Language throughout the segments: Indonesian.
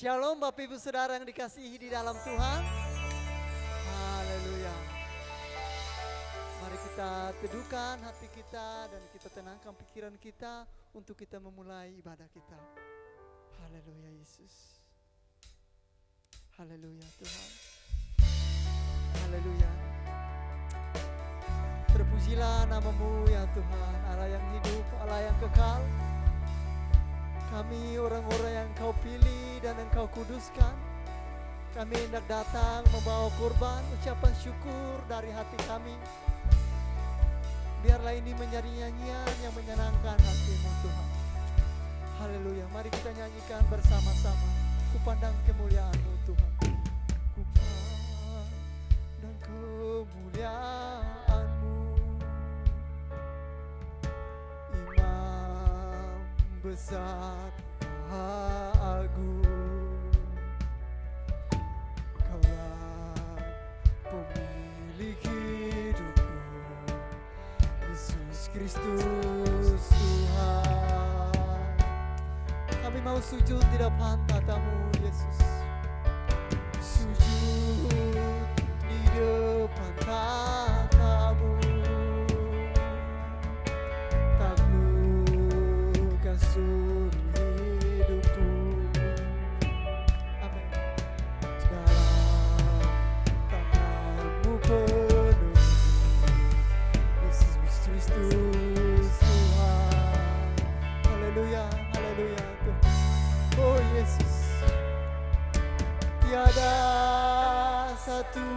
Shalom Bapak Ibu Saudara yang dikasihi di dalam Tuhan. Haleluya. Mari kita teduhkan hati kita dan kita tenangkan pikiran kita untuk kita memulai ibadah kita. Haleluya Yesus. Haleluya Tuhan. Haleluya. Terpujilah namamu ya Tuhan, Allah yang hidup, Allah yang kekal. Kami orang-orang yang Kau pilih dan Engkau kuduskan. Kami hendak datang membawa kurban ucapan syukur dari hati kami. Biarlah ini menjadi nyanyian yang menyenangkan hati-Mu Tuhan. Haleluya, mari kita nyanyikan bersama-sama. Kupandang kemuliaan-Mu Tuhan. Kupandang kemuliaan-Mu, Imam besar agung. Kaulah pemilik hidupku, Yesus Kristus Tuhan. Kami mau sujud di depan tatamu Yesus. Sujud di depan tatamu, taklukkan seluruh hidupku. Amin. Dalam tangan-Mu penuh, Yesus Kristus Tuhan. Haleluya, haleluya Tuhan. Oh Yesus, tiada satu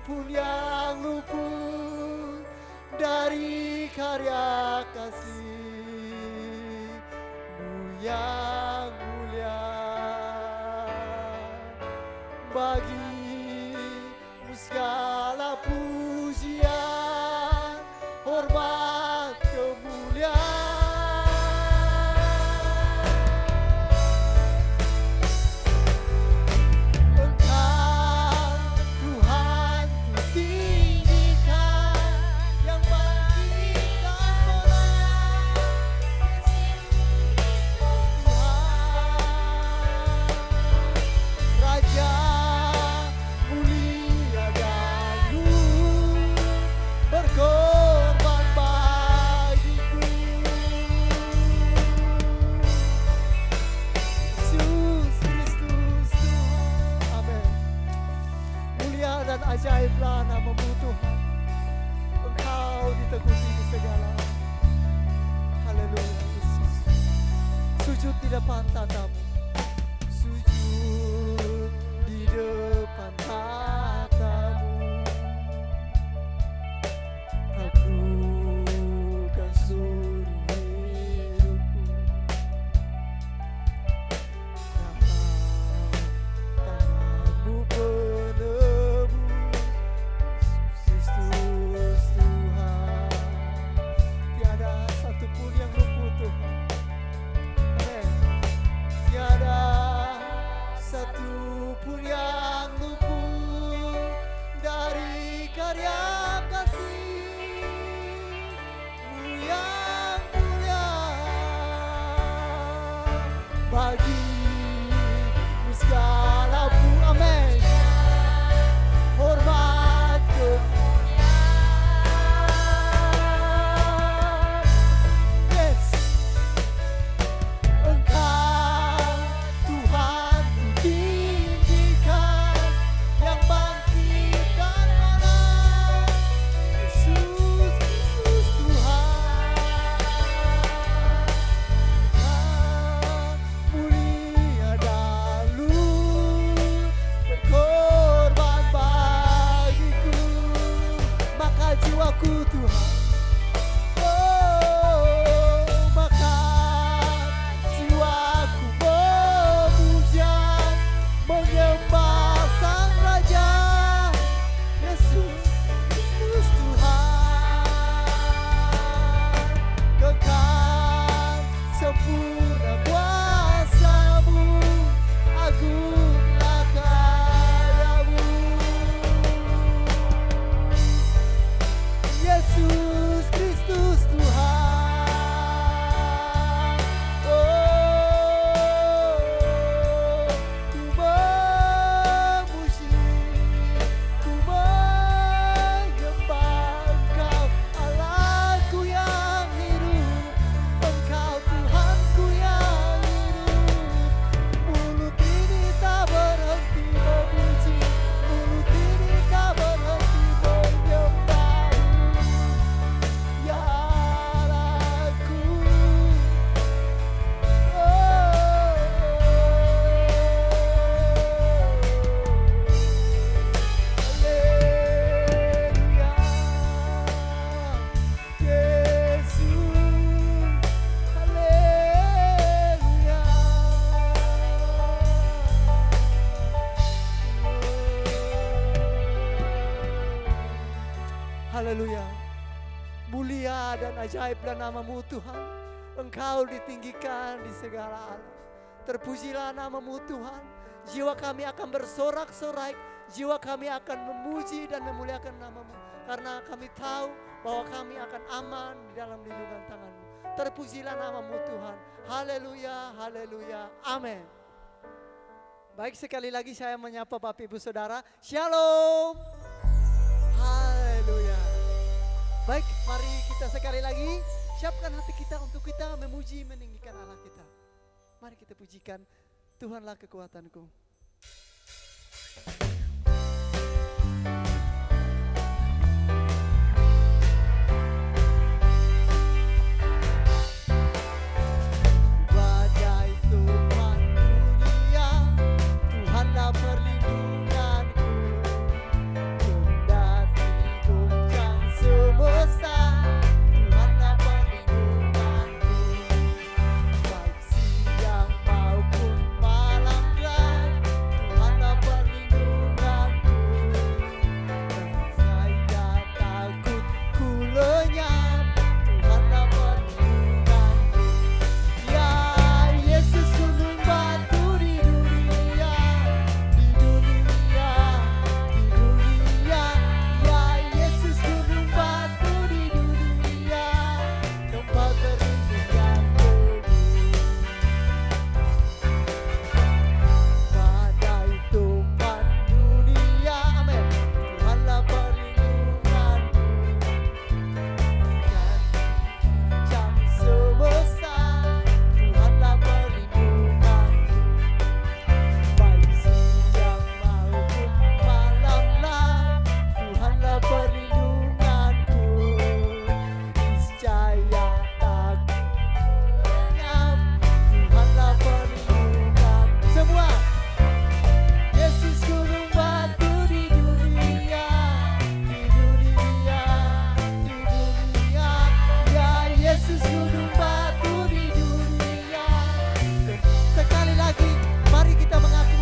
pun yang luput dari karya kasih-Mu yang mulia. Bagi-Mu segala pujian, hormat, kemuliaan. Ajaiblah nama-Mu Tuhan, Engkau ditekuni di segala. Haleluya Yesus. Sujud di depan tatamu, sujud di depan tatamu, taklukkan seluruh hidupku. Dalam tangan-Mu penebus, Kristus Tuhan. Tiada satupun yang luput Tuhan. Amen. Tiada satupun yang luput dari karya kasih-Mu yang mulia. Bagi-Mu segala amin, hormat, yes. Engkau Tuhan kutinggikan, yang bangkitkan malam, Yesus Kristus Tuhan. Engkau mulia dan luhur, berkorban bagiku, maka jiwaku Tuhan, oh maka jiwaku memuja, menyembah Sang Raja, Yesus Kristus Tuhan. Kekal sempurna kuasa-Mu, agunglah karya-Mu, Yesus. Haleluya. Mulia dan ajaiblah nama-Mu Tuhan. Engkau ditinggikan di segala alam. Terpujilah nama-Mu Tuhan. Jiwa kami akan bersorak-sorai. Jiwa kami akan memuji dan memuliakan nama-Mu. Karena kami tahu bahwa kami akan aman di dalam lindungan tangan-Mu. Terpujilah nama-Mu Tuhan. Haleluya, haleluya, amin. Baik, sekali lagi saya menyapa Bapak Ibu Saudara. Shalom. Haleluya. Baik, mari kita sekali lagi siapkan hati kita untuk kita memuji meninggikan Allah kita. Mari kita pujikan, Tuhanlah kekuatanku. Badai Tuhan dunia, Tuhanlah perlindunganku. Kendati goncang semesta, Tuhanlah perlindunganku. Baik siang maupun malam gelap, Tuhanlah perlindunganku. Dan saya takut ku lenyap, Tuhanlah perlindunganku. Ya Yesus gunung batu di dunia, di dunia, di dunia. Ya Yesus gunung batu di dunia, tempat berlindung yang teguh. Badai tumpah dunia, amin. Tuhanlah perlindunganku. Dan jam semesta, Tuhanlah perlindunganku. Baik siang maupun malamlah, Tuhanlah perlindunganku. Niscaya takut lenyap, Tuhanlah perlindunganku. Semua. Yesus gunung batu di dunia, di dunia, di dunia. Ya Yesus gunung batu di dunia. Sekali lagi, mari kita mengaku.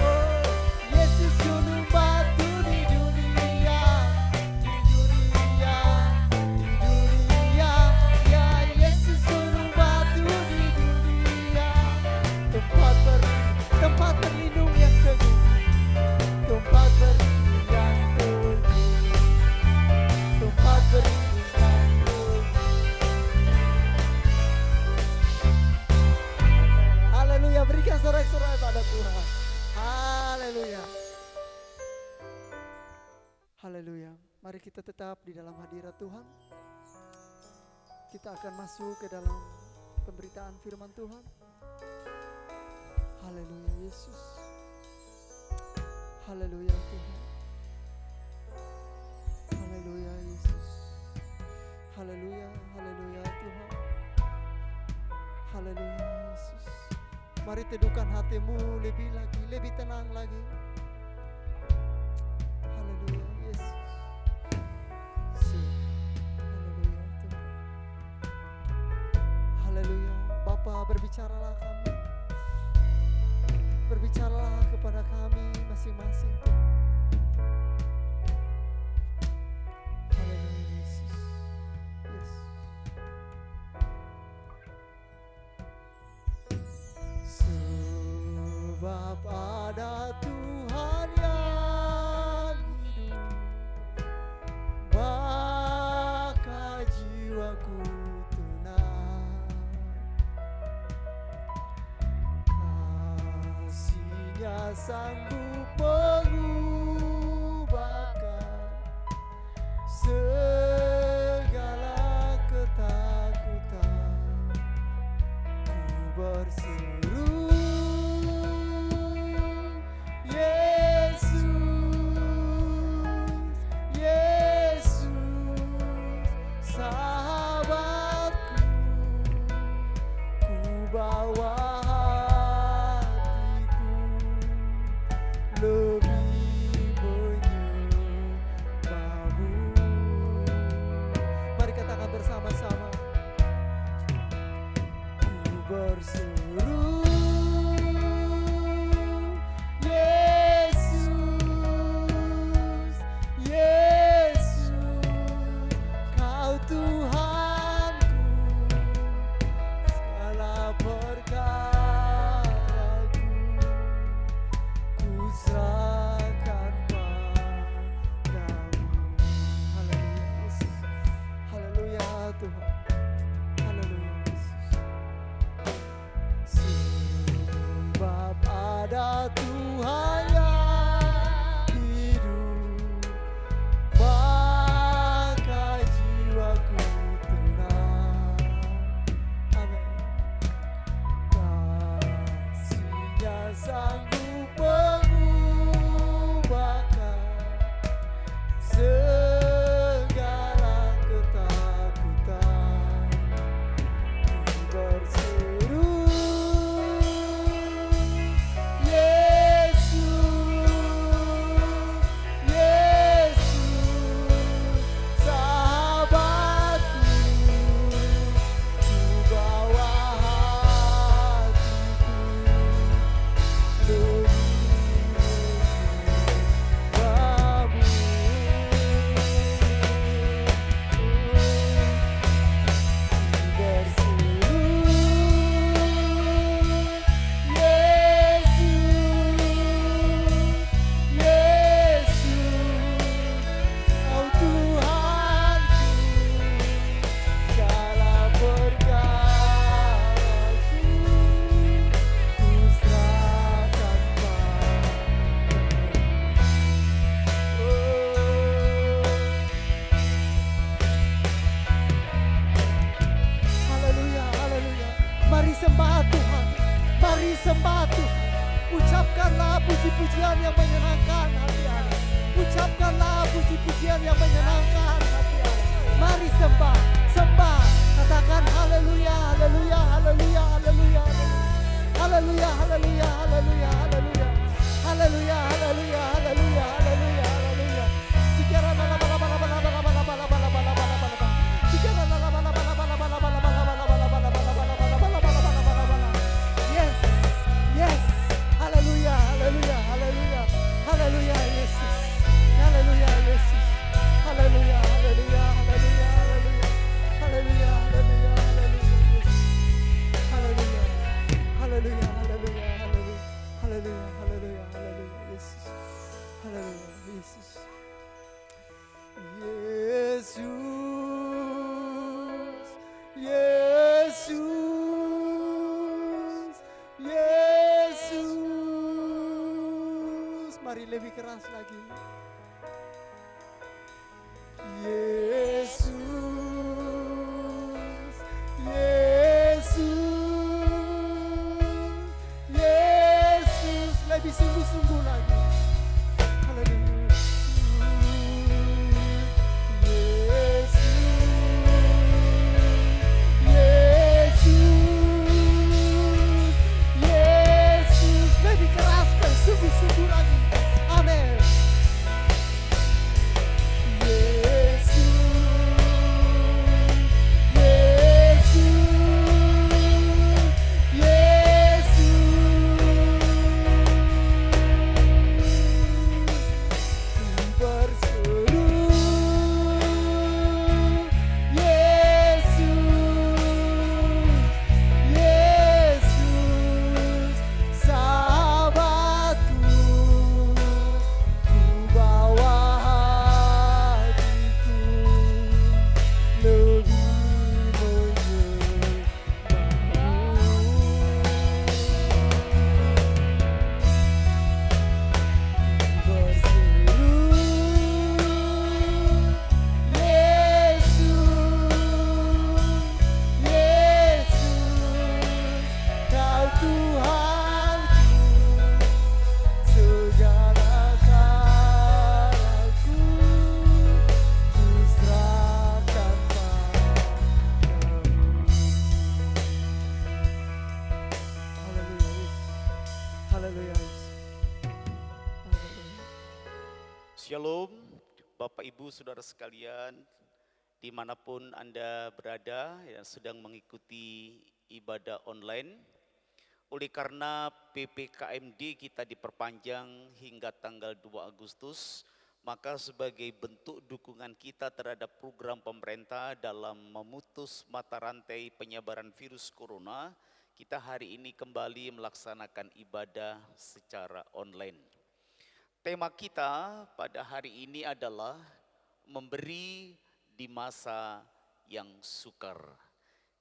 Oh, Yesus gunung batu di dunia, di dunia, di dunia. Ya Yesus gunung batu di dunia, tempat berlindung yang teguh, tempat berlindung yang teguh, tempat berlindung yang teguh. Haleluya, berikan sorak-sorai pada Tuhan. Haleluya. Haleluya. Mari kita tetap di dalam hadirat Tuhan. Kita akan masuk ke dalam pemberitaan firman Tuhan. Haleluya Yesus. Haleluya Tuhan. Haleluya Yesus. Haleluya, haleluya Tuhan. Haleluya Yesus. Mari teduhkan hatimu lebih lagi, lebih tenang lagi. Haleluya Yesus. Haleluya Tuhan. Haleluya. Bapa, berbicaralah kami. Berbicaralah kepada kami masing-masing Tuhan. Haleluya Yesus. Yes. Sebab ada Tuhan yang hidup, maka jiwaku tenang. Kasih-Nya sanggup mengubahkan segala ketakutan. Ku berseru, Yesus, Yesus, sahabatku. Ku bawa hatiku lebih menyembahmu. Mari katakan bersama-sama. Ku berseru, Yesus, Yesus, Tuhan. Haleluya Yesus. Sebab ada Tuhan yang hidup, maka jiwaku tenang. Amin. Kasih-Nya sanggup mengubahkan segala ketakutan. Berseru, Yesus, Yesus, sahabatku, ku bawa hatiku lebih mengendamu. Berseru, Yesus, Yesus, Kau Tuhanku, segala perkaraku ku serahkan Haleluya, haleluya. Mari sembah Tuhan, mari sembah Tuhan. Ucapkanlah puji-pujian yang menyenangkan hati Allah. Ucapkanlah puji-pujian yang menyenangkan hati Allah. Mari sembah, sembah. Katakan haleluya, haleluya, haleluya, haleluya, haleluya, haleluya, haleluya, haleluya, haleluya, haleluya, haleluya, haleluya, haleluya. Sikara bala bala bala bala bala bala bala bala bala bala bala. Sikara bala bala bala bala bala bala bala bala bala bala bala bala bala bala bala bala bala. Yes, yes, haleluya, haleluya, haleluya, haleluya Yesus, haleluya Yesus, haleluya, haleluya, haleluya, haleluya, haleluya, haleluya, haleluya Yesus, haleluya, haleluya, haleluya, haleluya, haleluya, haleluya, haleluya Yesus, haleluya Yesus, Yesus, Yesus, Yesus. Mari lebih keras lagi. Yesus, Yesus, Yesus. Lebih sungguh-sungguh lagi. Haleluya. Yesus, lebih keras dan sungguh-sungguh lagi. Amin. Shalom, Bapak Ibu Saudara sekalian, dimanapun Anda berada yang sedang mengikuti ibadah online. Oleh karena PPKMD kita diperpanjang hingga tanggal 2 Agustus, maka sebagai bentuk dukungan kita terhadap program pemerintah dalam memutus mata rantai penyebaran virus corona, kita hari ini kembali melaksanakan ibadah secara online. Tema kita pada hari ini adalah memberi di masa yang sukar.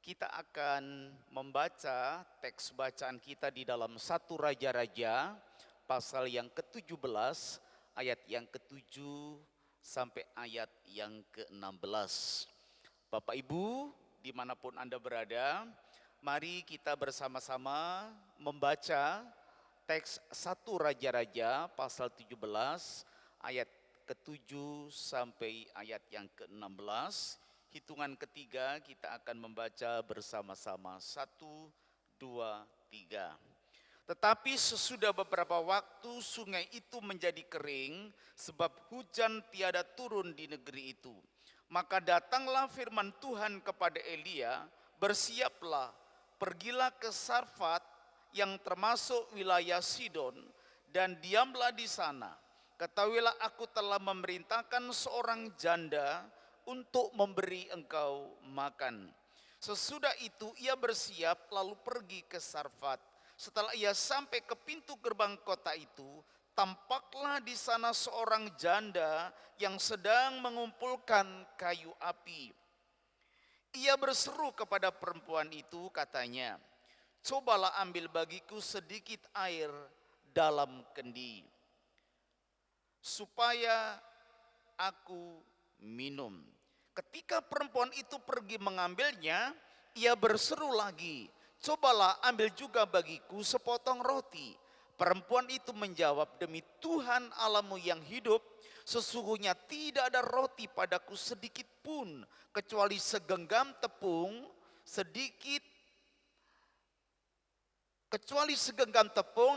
Kita akan membaca teks bacaan kita di dalam 1 Raja-Raja pasal yang ke-17 ayat yang ke-7 sampai ayat yang ke-16. Bapak Ibu dimanapun Anda berada, mari kita bersama-sama membaca teks 1 Raja-Raja pasal 17 ayat ke-7 sampai ayat yang ke-16. Hitungan ketiga kita akan membaca bersama-sama. 1, 2, 3. Tetapi sesudah beberapa waktu sungai itu menjadi kering sebab hujan tiada turun di negeri itu. Maka datanglah firman Tuhan kepada Elia, bersiaplah, pergilah ke Sarfat yang termasuk wilayah Sidon dan diamlah di sana. Ketahuilah aku telah memerintahkan seorang janda untuk memberi engkau makan. Sesudah itu ia bersiap lalu pergi ke Sarfat. Setelah ia sampai ke pintu gerbang kota itu, tampaklah di sana seorang janda yang sedang mengumpulkan kayu api. Ia berseru kepada perempuan itu, katanya, "Cobalah ambil bagiku sedikit air dalam kendi, supaya aku minum." Ketika perempuan itu pergi mengambilnya, ia berseru lagi, "Cobalah ambil juga bagiku sepotong roti." Perempuan itu menjawab, "Demi Tuhan Allahmu yang hidup, sesungguhnya tidak ada roti padaku sedikit pun, kecuali segenggam tepung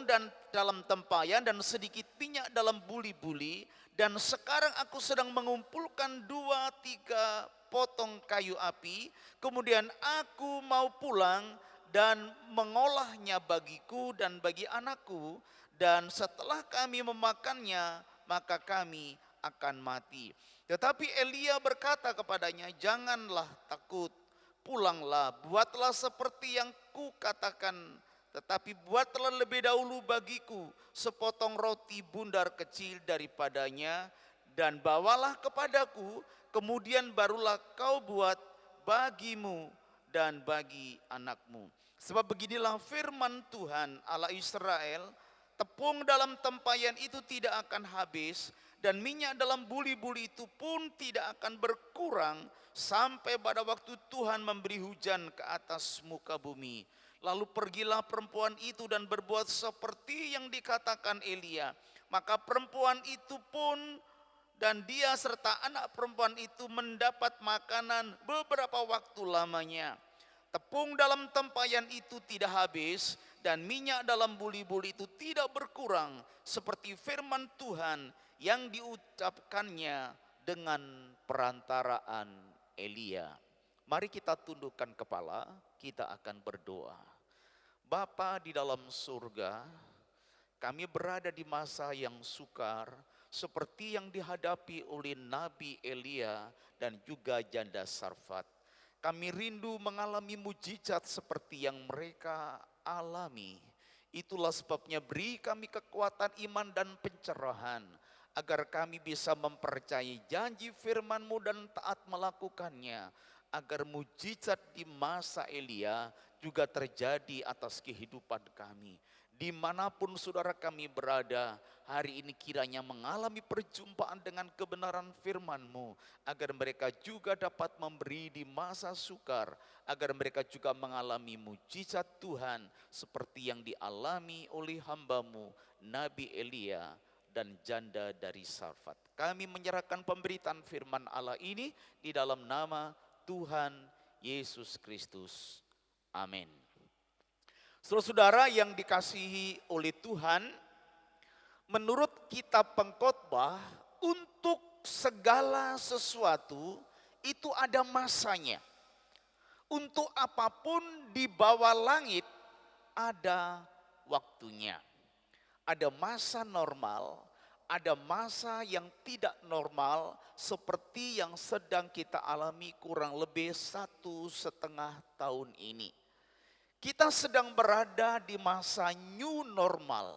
dan dalam tempayan dan sedikit minyak dalam buli-buli. Dan sekarang aku sedang mengumpulkan 2-3 potong kayu api. Kemudian aku mau pulang dan mengolahnya bagiku dan bagi anakku. Dan setelah kami memakannya, maka kami akan mati." Tetapi Elia berkata kepadanya, "Janganlah takut, pulanglah, buatlah seperti yang kukatakan. Tetapi buatlah lebih dahulu bagiku sepotong roti bundar kecil daripadanya dan bawalah kepadaku, kemudian barulah kau buat bagimu dan bagi anakmu. Sebab beginilah firman Tuhan Allah Israel, tepung dalam tempayan itu tidak akan habis dan minyak dalam buli-buli itu pun tidak akan berkurang sampai pada waktu Tuhan memberi hujan ke atas muka bumi." Lalu pergilah perempuan itu dan berbuat seperti yang dikatakan Elia. Maka perempuan itu pun dan dia serta anak perempuan itu mendapat makanan beberapa waktu lamanya. Tepung dalam tempayan itu tidak habis dan minyak dalam buli-buli itu tidak berkurang, seperti firman Tuhan yang diucapkannya dengan perantaraan Elia. Mari kita tundukkan kepala, kita akan berdoa. Bapa di dalam surga, kami berada di masa yang sukar seperti yang dihadapi oleh Nabi Elia dan juga janda Sarfat. Kami rindu mengalami mujizat seperti yang mereka alami. Itulah sebabnya beri kami kekuatan iman dan pencerahan, agar kami bisa mempercayai janji firman-Mu dan taat melakukannya, agar mujizat di masa Elia juga terjadi atas kehidupan kami. Dimanapun saudara kami berada, hari ini kiranya mengalami perjumpaan dengan kebenaran firman-Mu, agar mereka juga dapat memberi di masa sukar, agar mereka juga mengalami mujizat Tuhan seperti yang dialami oleh hamba-Mu Nabi Elia dan janda dari Sarfat. Kami menyerahkan pemberitaan firman Allah ini di dalam nama Tuhan Yesus Kristus. Amin. Saudara-saudara yang dikasihi oleh Tuhan, menurut kitab Pengkhotbah, untuk segala sesuatu itu ada masanya. Untuk apapun di bawah langit ada waktunya. Ada masa normal, ada masa yang tidak normal seperti yang sedang kita alami kurang lebih 1,5 tahun ini. Kita sedang berada di masa new normal,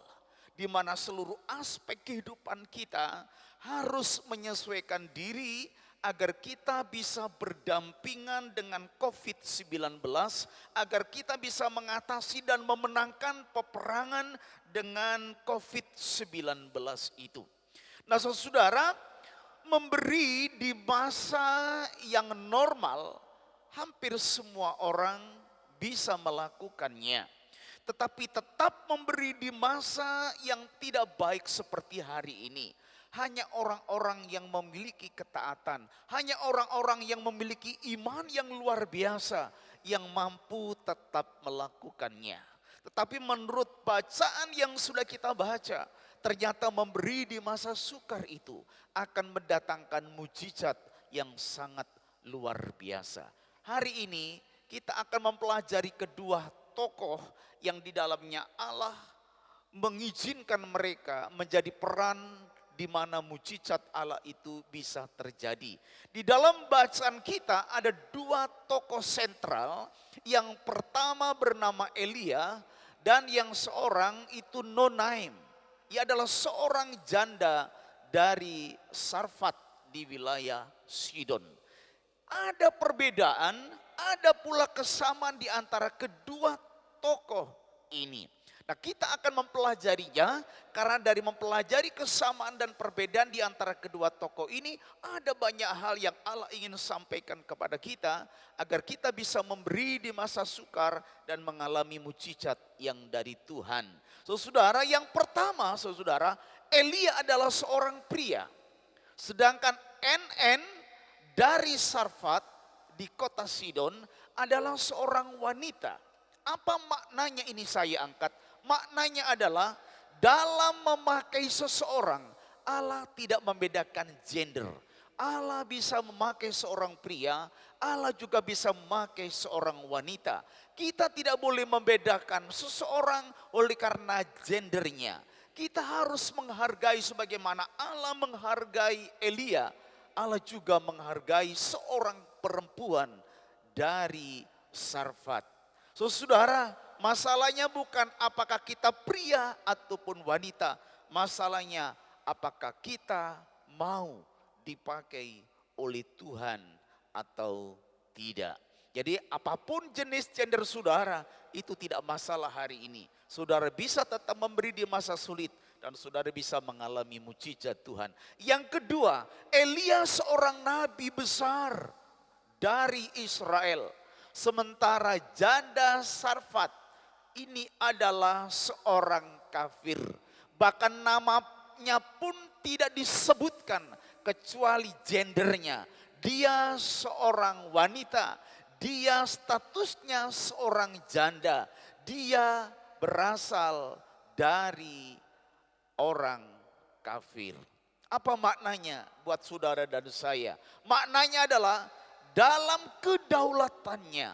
di mana seluruh aspek kehidupan kita harus menyesuaikan diri agar kita bisa berdampingan dengan COVID-19, agar kita bisa mengatasi dan memenangkan peperangan dengan COVID-19 itu. Nah, saudara, memberi di masa yang normal, hampir semua orang bisa melakukannya. Tetapi tetap memberi di masa yang tidak baik seperti hari ini, hanya orang-orang yang memiliki ketaatan, hanya orang-orang yang memiliki iman yang luar biasa yang mampu tetap melakukannya. Tetapi menurut bacaan yang sudah kita baca, ternyata memberi di masa sukar itu akan mendatangkan mujizat yang sangat luar biasa. Hari ini kita akan mempelajari kedua tokoh yang di dalamnya Allah mengizinkan mereka menjadi peran di mana mujizat Allah itu bisa terjadi. Di dalam bacaan kita ada dua tokoh sentral. Yang pertama bernama Elia dan yang seorang itu Nonaim. Ia adalah seorang janda dari Sarfat di wilayah Sidon. Ada perbedaan, ada pula kesamaan di antara kedua tokoh ini. Nah, kita akan mempelajarinya karena dari mempelajari kesamaan dan perbedaan di antara kedua tokoh ini ada banyak hal yang Allah ingin sampaikan kepada kita agar kita bisa memberi di masa sukar dan mengalami mujizat yang dari Tuhan. Saudara, yang pertama, saudara, Elia adalah seorang pria. Sedangkan NN dari Sarfat di kota Sidon adalah seorang wanita. Apa maknanya ini saya angkat? Maknanya adalah dalam memakai seseorang, Allah tidak membedakan gender. Allah bisa memakai seorang pria, Allah juga bisa memakai seorang wanita. Kita tidak boleh membedakan seseorang oleh karena gendernya. Kita harus menghargai sebagaimana Allah menghargai Elia. Allah juga menghargai seorang perempuan dari Sarfat. Saudara, masalahnya bukan apakah kita pria ataupun wanita. Masalahnya apakah kita mau dipakai oleh Tuhan atau tidak. Jadi apapun jenis gender saudara itu tidak masalah hari ini. Saudara bisa tetap memberi di masa sulit dan saudara bisa mengalami mujizat Tuhan. Yang kedua, Elia seorang nabi besar dari Israel. Sementara janda Sarfat ini adalah seorang kafir. Bahkan namanya pun tidak disebutkan kecuali gendernya. Dia seorang wanita, dia statusnya seorang janda. Dia berasal dari orang kafir. Apa maknanya buat saudara dan saya? Maknanya adalah dalam kedaulatannya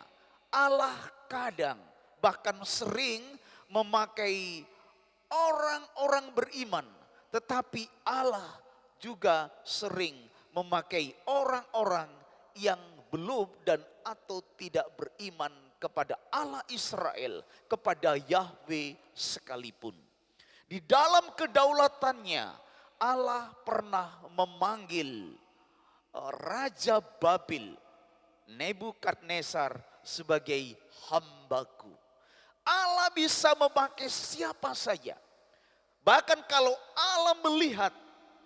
Allah kadang bahkan sering memakai orang-orang beriman. Tetapi Allah juga sering memakai orang-orang yang belum dan atau tidak beriman kepada Allah Israel, kepada Yahweh sekalipun. Di dalam kedaulatannya Allah pernah memanggil Raja Babil Nebukadnezar sebagai hambaku. Allah bisa memakai siapa saja. Bahkan kalau Allah melihat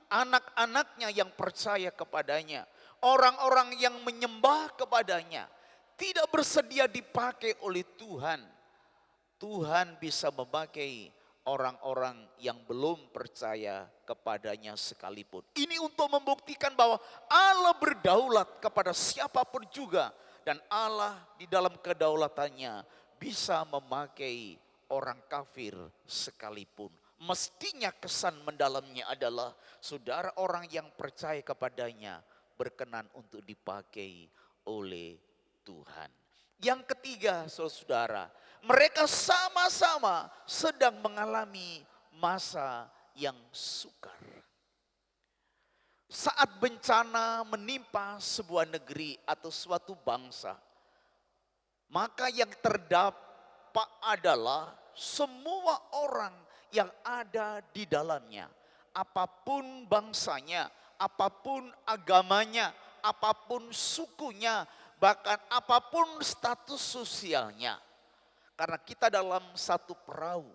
anak-anaknya yang percaya kepadanya, orang-orang yang menyembah kepadanya, tidak bersedia dipakai oleh Tuhan, Tuhan bisa memakai orang-orang yang belum percaya kepadanya sekalipun. Ini untuk membuktikan bahwa Allah berdaulat kepada siapapun juga. Dan Allah di dalam kedaulatannya bisa memakai orang kafir sekalipun. Mestinya kesan mendalamnya adalah saudara orang yang percaya kepadanya berkenan untuk dipakai oleh Tuhan. Yang ketiga, saudara, mereka sama-sama sedang mengalami masa yang sukar. Saat bencana menimpa sebuah negeri atau suatu bangsa, maka yang terdampak adalah semua orang yang ada di dalamnya. Apapun bangsanya, apapun agamanya, apapun sukunya, bahkan apapun status sosialnya. Karena kita dalam satu perahu,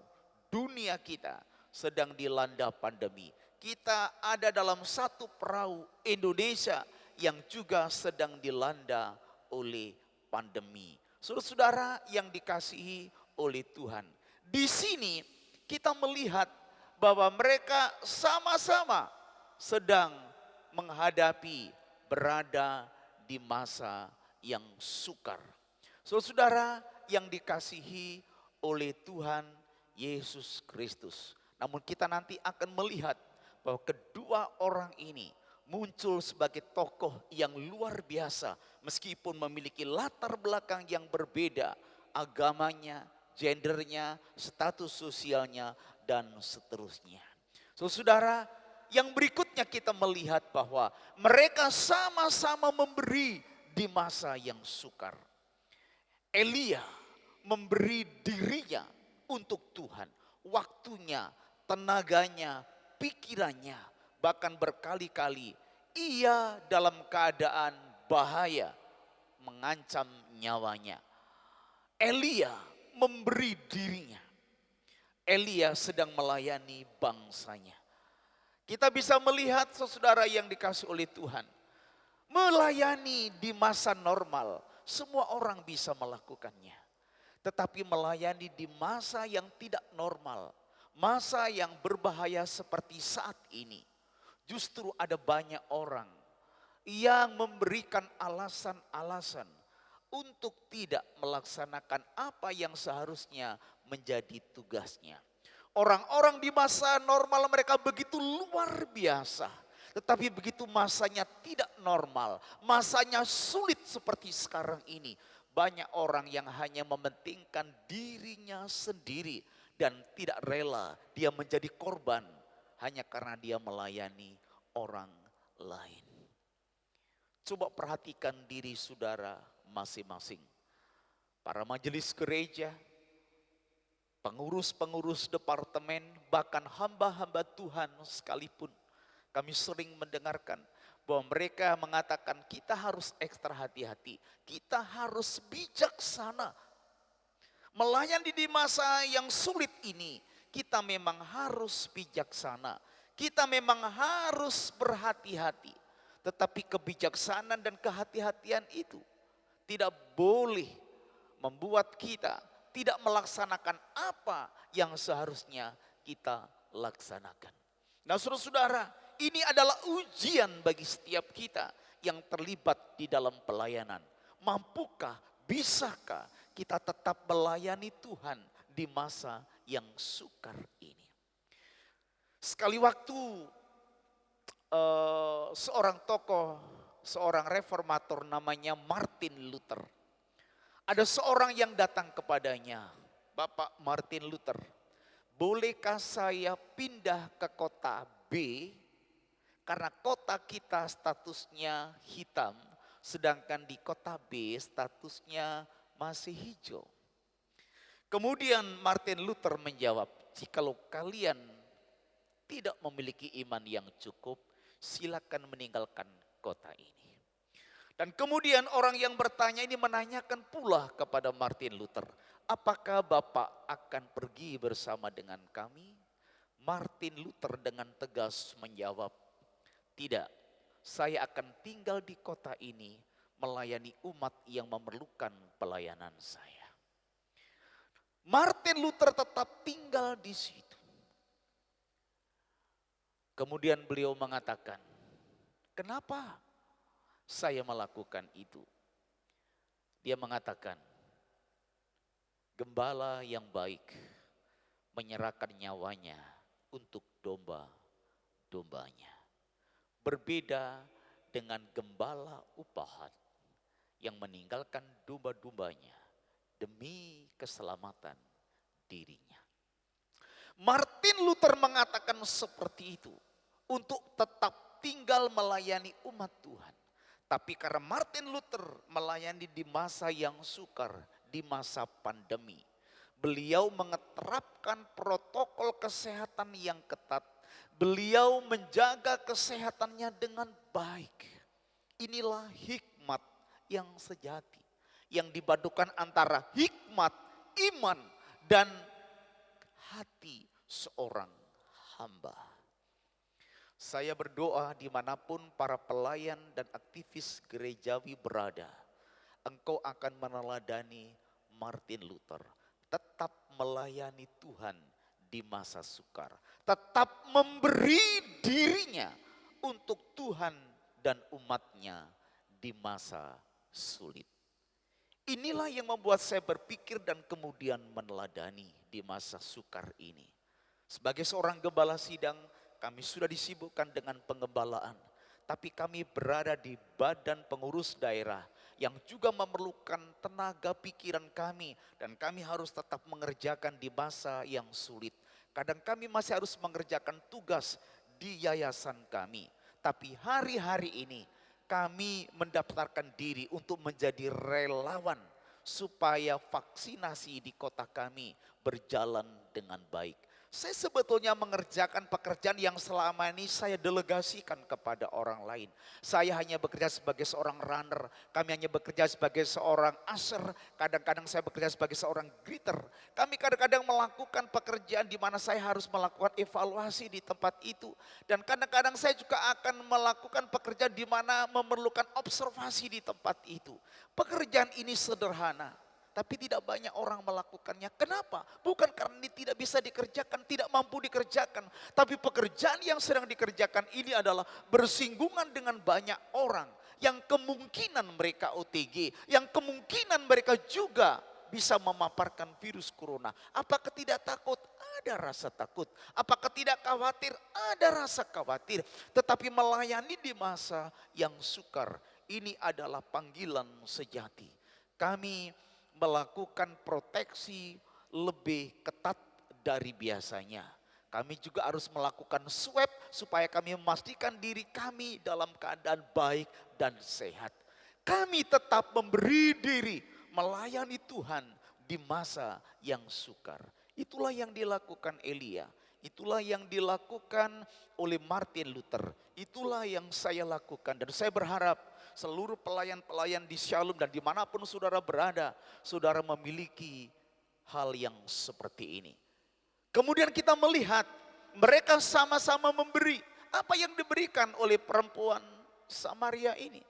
dunia kita sedang dilanda pandemi. Kita ada dalam satu perahu, Indonesia yang juga sedang dilanda oleh pandemi. Saudara-saudara yang dikasihi oleh Tuhan. Di sini kita melihat bahwa mereka sama-sama sedang menghadapi, berada di masa yang sukar. Saudara-saudara yang dikasihi oleh Tuhan Yesus Kristus. Namun kita nanti akan melihat bahwa kedua orang ini muncul sebagai tokoh yang luar biasa. Meskipun memiliki latar belakang yang berbeda, agamanya, gendernya, status sosialnya, dan seterusnya. Saudara, yang berikutnya kita melihat bahwa mereka sama-sama memberi di masa yang sukar. Elia memberi dirinya untuk Tuhan, waktunya, tenaganya, pikirannya, bahkan berkali-kali ia dalam keadaan bahaya, mengancam nyawanya. Elia memberi dirinya. Elia sedang melayani bangsanya. Kita bisa melihat saudara yang dikasihi oleh Tuhan, melayani di masa normal, semua orang bisa melakukannya. Tetapi melayani di masa yang tidak normal, masa yang berbahaya seperti saat ini, justru ada banyak orang yang memberikan alasan-alasan untuk tidak melaksanakan apa yang seharusnya menjadi tugasnya. Orang-orang di masa normal mereka begitu luar biasa. Tetapi begitu masanya tidak normal, masanya sulit seperti sekarang ini. Banyak orang yang hanya mementingkan dirinya sendiri dan tidak rela dia menjadi korban hanya karena dia melayani orang lain. Coba perhatikan diri saudara masing-masing. Para majelis gereja, pengurus-pengurus departemen, bahkan hamba-hamba Tuhan sekalipun. Kami sering mendengarkan bahwa mereka mengatakan kita harus ekstra hati-hati. Kita harus bijaksana. Melayani di masa yang sulit ini, kita memang harus bijaksana. Kita memang harus berhati-hati. Tetapi kebijaksanaan dan kehati-hatian itu tidak boleh membuat kita tidak melaksanakan apa yang seharusnya kita laksanakan. Nah saudara-saudara, ini adalah ujian bagi setiap kita yang terlibat di dalam pelayanan. Mampukah, bisakah kita tetap melayani Tuhan di masa yang sukar ini? Sekali waktu seorang tokoh, seorang reformator namanya Martin Luther. Ada seorang yang datang kepadanya, Bapak Martin Luther, bolehkah saya pindah ke kota B? Karena kota kita statusnya hitam, sedangkan di kota B statusnya masih hijau. Kemudian Martin Luther menjawab, jikalau kalian tidak memiliki iman yang cukup, silakan meninggalkan kota ini. Dan kemudian orang yang bertanya ini menanyakan pula kepada Martin Luther, apakah Bapak akan pergi bersama dengan kami? Martin Luther dengan tegas menjawab, tidak, saya akan tinggal di kota ini melayani umat yang memerlukan pelayanan saya. Martin Luther tetap tinggal di situ. Kemudian beliau mengatakan, kenapa saya melakukan itu? Dia mengatakan, gembala yang baik menyerahkan nyawanya untuk domba-dombanya. Berbeda dengan gembala upahan yang meninggalkan domba-dombanya demi keselamatan dirinya. Martin Luther mengatakan seperti itu untuk tetap tinggal melayani umat Tuhan. Tapi karena Martin Luther melayani di masa yang sukar, di masa pandemi, beliau mengeterapkan protokol kesehatan yang ketat. Beliau menjaga kesehatannya dengan baik. Inilah hikmat yang sejati, yang dipadukan antara hikmat, iman, dan hati seorang hamba. Saya berdoa dimanapun para pelayan dan aktivis gerejawi berada, engkau akan meneladani Martin Luther. Tetap melayani Tuhan di masa sukar. Tetap memberi dirinya untuk Tuhan dan umatnya di masa sulit. Inilah yang membuat saya berpikir dan kemudian meneladani di masa sukar ini. Sebagai seorang gembala sidang, kami sudah disibukkan dengan pengembalaan. Tapi kami berada di badan pengurus daerah yang juga memerlukan tenaga pikiran kami. Dan kami harus tetap mengerjakan di masa yang sulit. Kadang kami masih harus mengerjakan tugas di yayasan kami. Tapi hari-hari ini kami mendaftarkan diri untuk menjadi relawan supaya vaksinasi di kota kami berjalan dengan baik. Saya sebetulnya mengerjakan pekerjaan yang selama ini saya delegasikan kepada orang lain. Saya hanya bekerja sebagai seorang runner, kami hanya bekerja sebagai seorang usher, kadang-kadang saya bekerja sebagai seorang greeter. Kami kadang-kadang melakukan pekerjaan di mana saya harus melakukan evaluasi di tempat itu. Dan kadang-kadang saya juga akan melakukan pekerjaan di mana memerlukan observasi di tempat itu. Pekerjaan ini sederhana, tapi tidak banyak orang melakukannya. Kenapa? Bukan karena ini tidak bisa dikerjakan, tidak mampu dikerjakan. Tapi pekerjaan yang sedang dikerjakan ini adalah bersinggungan dengan banyak orang. Yang kemungkinan mereka OTG, yang kemungkinan mereka juga bisa memaparkan virus corona. Apakah tidak takut? Ada rasa takut. Apakah tidak khawatir? Ada rasa khawatir. Tetapi melayani di masa yang sukar, ini adalah panggilan sejati. Kami melakukan proteksi lebih ketat dari biasanya. Kami juga harus melakukan swab supaya kami memastikan diri kami dalam keadaan baik dan sehat. Kami tetap memberi diri melayani Tuhan di masa yang sukar. Itulah yang dilakukan Elia. Itulah yang dilakukan oleh Martin Luther. Itulah yang saya lakukan dan saya berharap seluruh pelayan-pelayan di Shalom dan dimanapun saudara berada, saudara memiliki hal yang seperti ini. Kemudian kita melihat mereka sama-sama memberi. Apa yang diberikan oleh perempuan Samaria ini?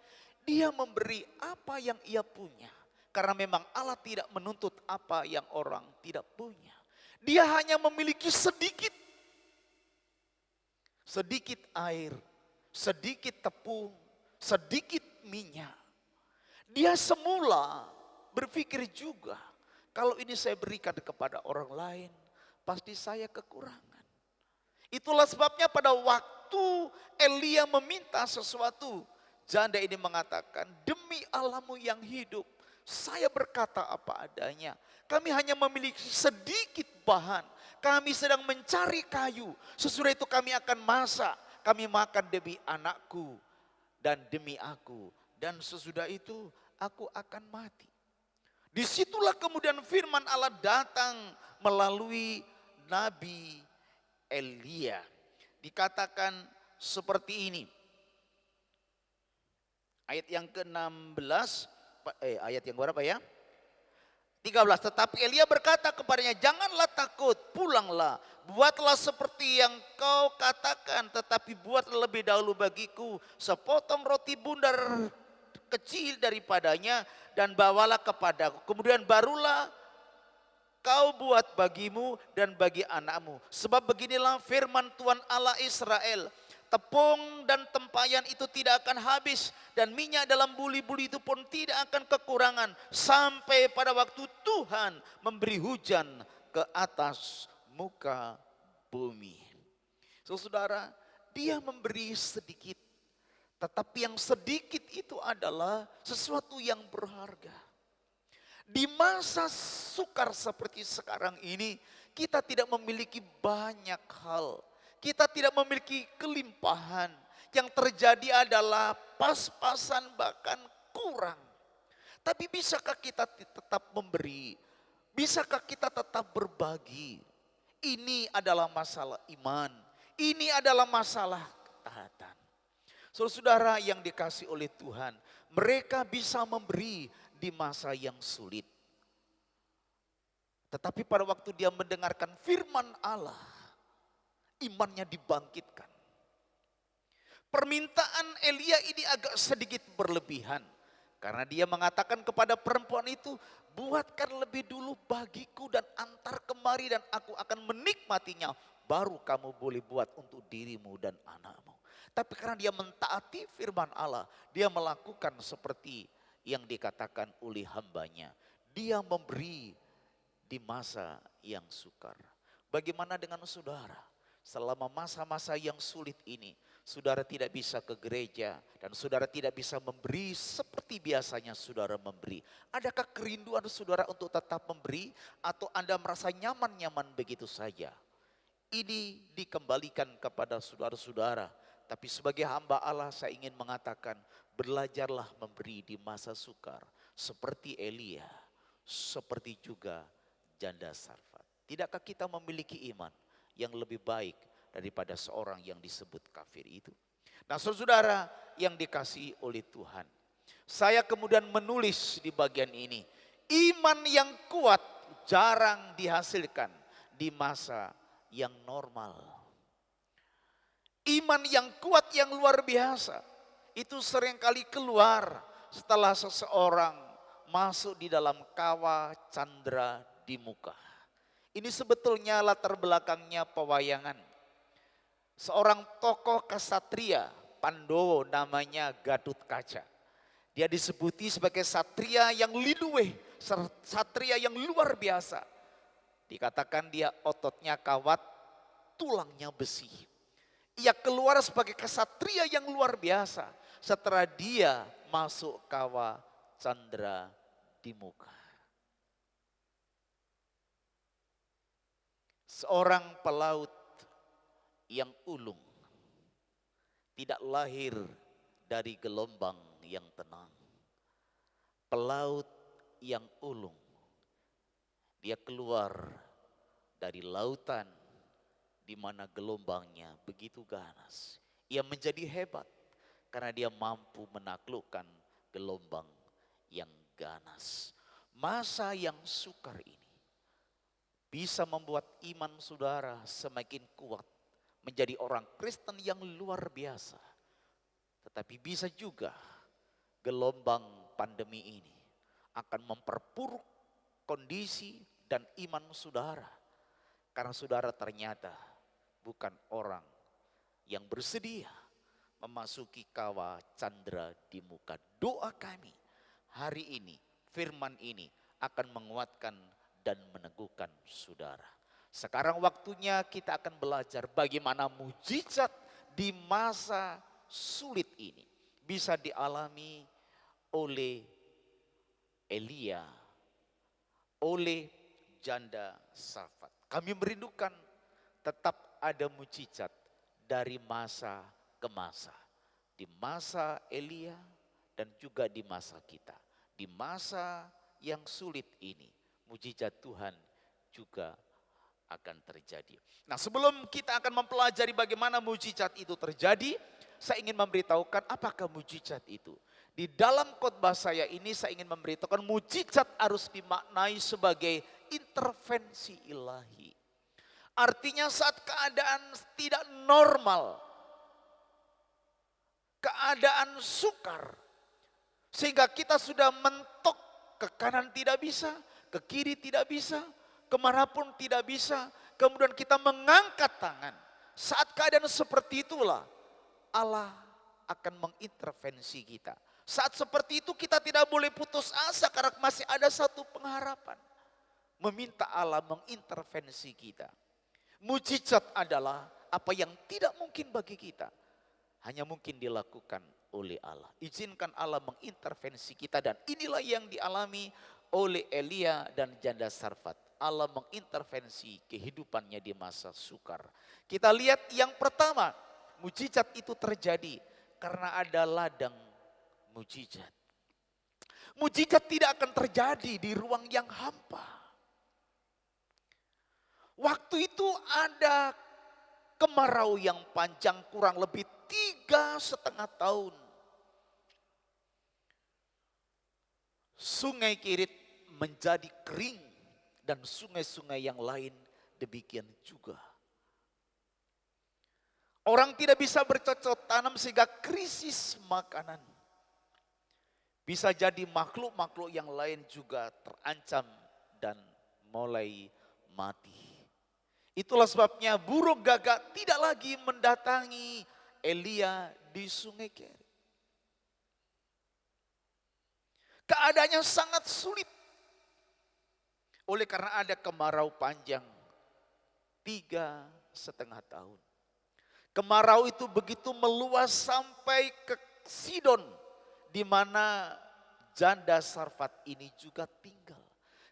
Dia memberi apa yang ia punya. Karena memang Allah tidak menuntut apa yang orang tidak punya. Dia hanya memiliki sedikit. Sedikit air, sedikit tepung, sedikit minyak. Dia semula berpikir juga, kalau ini saya berikan kepada orang lain, pasti saya kekurangan. Itulah sebabnya pada waktu Elia meminta sesuatu, janda ini mengatakan, demi Allahmu yang hidup, saya berkata apa adanya. Kami hanya memiliki sedikit bahan, kami sedang mencari kayu, sesudah itu kami akan masak, kami makan demi anakku dan demi aku. Dan sesudah itu aku akan mati. Disitulah kemudian firman Allah datang melalui Nabi Elia. Dikatakan seperti ini. Ayat yang ke-16, ayat yang berapa ya? 13, tetapi Elia berkata kepadanya, janganlah takut, pulanglah. Buatlah seperti yang kau katakan, tetapi buatlah lebih dahulu bagiku sepotong roti bundar kecil daripadanya dan bawalah kepadaku. Kemudian barulah kau buat bagimu dan bagi anakmu. Sebab beginilah firman Tuhan Allah Israel. Tepung dan tempayan itu tidak akan habis dan minyak dalam buli-buli itu pun tidak akan kekurangan sampai pada waktu Tuhan memberi hujan ke atas muka bumi. Saudara, dia memberi sedikit, tetapi yang sedikit itu adalah sesuatu yang berharga. Di masa sukar seperti sekarang ini, kita tidak memiliki banyak hal. Kita tidak memiliki kelimpahan. Yang terjadi adalah pas-pasan bahkan kurang. Tapi bisakah kita tetap memberi? Bisakah kita tetap berbagi? Ini adalah masalah iman. Ini adalah masalah ketaatan. Saudara-saudara yang dikasih oleh Tuhan, mereka bisa memberi di masa yang sulit. Tetapi pada waktu dia mendengarkan firman Allah, imannya dibangkitkan. Permintaan Elia ini agak sedikit berlebihan. Karena dia mengatakan kepada perempuan itu, buatkan lebih dulu bagiku dan antar kemari dan aku akan menikmatinya. Baru kamu boleh buat untuk dirimu dan anakmu. Tapi karena dia mentaati firman Allah, dia melakukan seperti yang dikatakan oleh hambanya. Dia memberi di masa yang sukar. Bagaimana dengan saudara? Selama masa-masa yang sulit ini, saudara tidak bisa ke gereja dan saudara tidak bisa memberi seperti biasanya saudara memberi. Adakah kerinduan saudara untuk tetap memberi atau Anda merasa nyaman-nyaman begitu saja? Ini dikembalikan kepada saudara-saudara. Tapi sebagai hamba Allah saya ingin mengatakan, belajarlah memberi di masa sukar. Seperti Elia, seperti juga janda Sarfat. Tidakkah kita memiliki iman yang lebih baik daripada seorang yang disebut kafir itu? Nah, saudara yang dikasihi oleh Tuhan, saya kemudian menulis di bagian ini, iman yang kuat jarang dihasilkan di masa yang normal. Iman yang kuat yang luar biasa itu seringkali keluar setelah seseorang masuk di dalam kawah candra di muka. Ini sebetulnya latar belakangnya pewayangan. Seorang tokoh kesatria Pandowo namanya Gatut Kaca. Dia disebuti sebagai satria yang liluweh, satria yang luar biasa. Dikatakan dia ototnya kawat, tulangnya besi. Ia keluar sebagai kesatria yang luar biasa setelah dia masuk kawah candra di muka. Seorang pelaut yang ulung, tidak lahir dari gelombang yang tenang. Pelaut yang ulung, dia keluar dari lautan di mana gelombangnya begitu ganas. Ia menjadi hebat karena dia mampu menaklukkan gelombang yang ganas. Masa yang sukar ini bisa membuat iman saudara semakin kuat, menjadi orang Kristen yang luar biasa. Tetapi bisa juga gelombang pandemi ini akan memperburuk kondisi dan iman saudara. Karena saudara ternyata bukan orang yang bersedia memasuki kawah candra di muka. Doa kami hari ini, firman ini akan menguatkan dan meneguhkan saudara. Sekarang waktunya kita akan belajar bagaimana mujizat di masa sulit ini bisa dialami oleh Elia, oleh janda Sarfat. Kami merindukan tetap ada mujizat dari masa ke masa. Di masa Elia dan juga di masa kita. Di masa yang sulit ini, mujizat Tuhan juga akan terjadi. Nah, sebelum kita akan mempelajari bagaimana mujizat itu terjadi, saya ingin memberitahukan apakah mujizat itu. Di dalam khotbah saya ini saya ingin memberitahukan mujizat harus dimaknai sebagai intervensi ilahi. Artinya saat keadaan tidak normal, keadaan sukar, sehingga kita sudah mentok, ke kanan tidak bisa, ke kiri tidak bisa, kemanapun tidak bisa. Kemudian kita mengangkat tangan. Saat keadaan seperti itulah Allah akan mengintervensi kita. Saat seperti itu kita tidak boleh putus asa karena masih ada satu pengharapan. Meminta Allah mengintervensi kita. Mujizat adalah apa yang tidak mungkin bagi kita, hanya mungkin dilakukan oleh Allah. Izinkan Allah mengintervensi kita dan inilah yang dialami oleh Elia dan janda Sarfat. Allah mengintervensi kehidupannya di masa sukar. Kita lihat yang pertama, mujizat itu terjadi karena ada ladang mujizat. Mujizat tidak akan terjadi di ruang yang hampa. Waktu itu ada kemarau yang panjang kurang lebih 3 3,5 tahun Sungai Kerit menjadi kering dan sungai-sungai yang lain demikian juga. Orang tidak bisa bercocok tanam sehingga krisis makanan. Bisa jadi makhluk-makhluk yang lain juga terancam dan mulai mati. Itulah sebabnya burung gagak tidak lagi mendatangi Elia di Sungai Kerit. Keadaannya sangat sulit. Oleh karena ada kemarau panjang 3,5 tahun. Kemarau itu begitu meluas sampai ke Sidon, di mana janda Sarfat ini juga tinggal.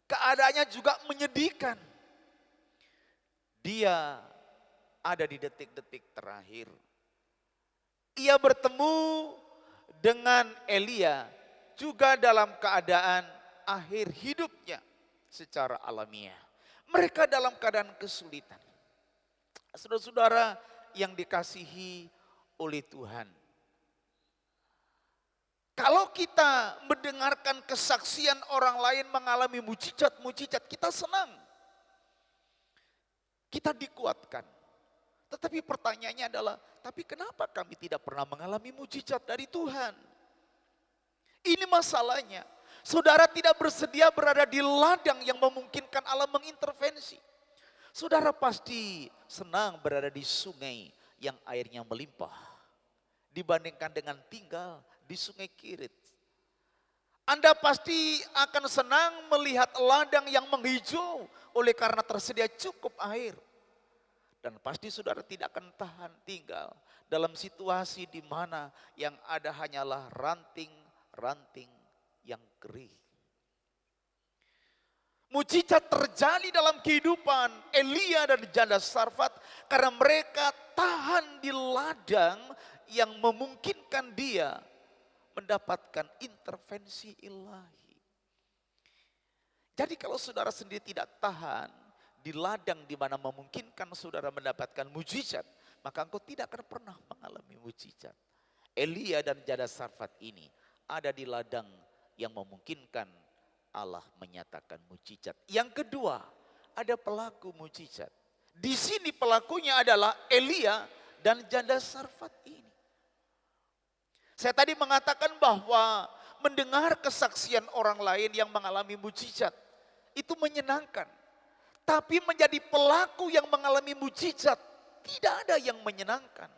Keadaannya juga menyedihkan. Dia ada di detik-detik terakhir. Ia bertemu dengan Elia juga dalam keadaan akhir hidupnya secara alamiah. Mereka dalam keadaan kesulitan. Saudara-saudara yang dikasihi oleh Tuhan. Kalau kita mendengarkan kesaksian orang lain mengalami mujizat-mujizat, kita senang. Kita dikuatkan. Tetapi pertanyaannya adalah, tapi kenapa kami tidak pernah mengalami mujizat dari Tuhan? Ini masalahnya. Saudara tidak bersedia berada di ladang yang memungkinkan Allah mengintervensi. Saudara pasti senang berada di sungai yang airnya melimpah. Dibandingkan dengan tinggal di Sungai Kerit. Anda pasti akan senang melihat ladang yang menghijau oleh karena tersedia cukup air. Dan pasti saudara tidak akan tahan tinggal dalam situasi di mana yang ada hanyalah ranting-ranting yang kering. Mujizat terjadi dalam kehidupan Elia dan janda Sarfat karena mereka tahan di ladang yang memungkinkan dia mendapatkan intervensi ilahi. Jadi kalau saudara sendiri tidak tahan di ladang di mana memungkinkan saudara mendapatkan mujizat, maka engkau tidak akan pernah mengalami mujizat. Elia dan janda Sarfat ini ada di ladang yang memungkinkan Allah menyatakan mujizat. Yang kedua, ada pelaku mujizat. Di sini pelakunya adalah Elia dan janda Sarfat ini. Saya tadi mengatakan bahwa mendengar kesaksian orang lain yang mengalami mujizat itu menyenangkan. Tapi menjadi pelaku yang mengalami mujizat tidak ada yang menyenangkan.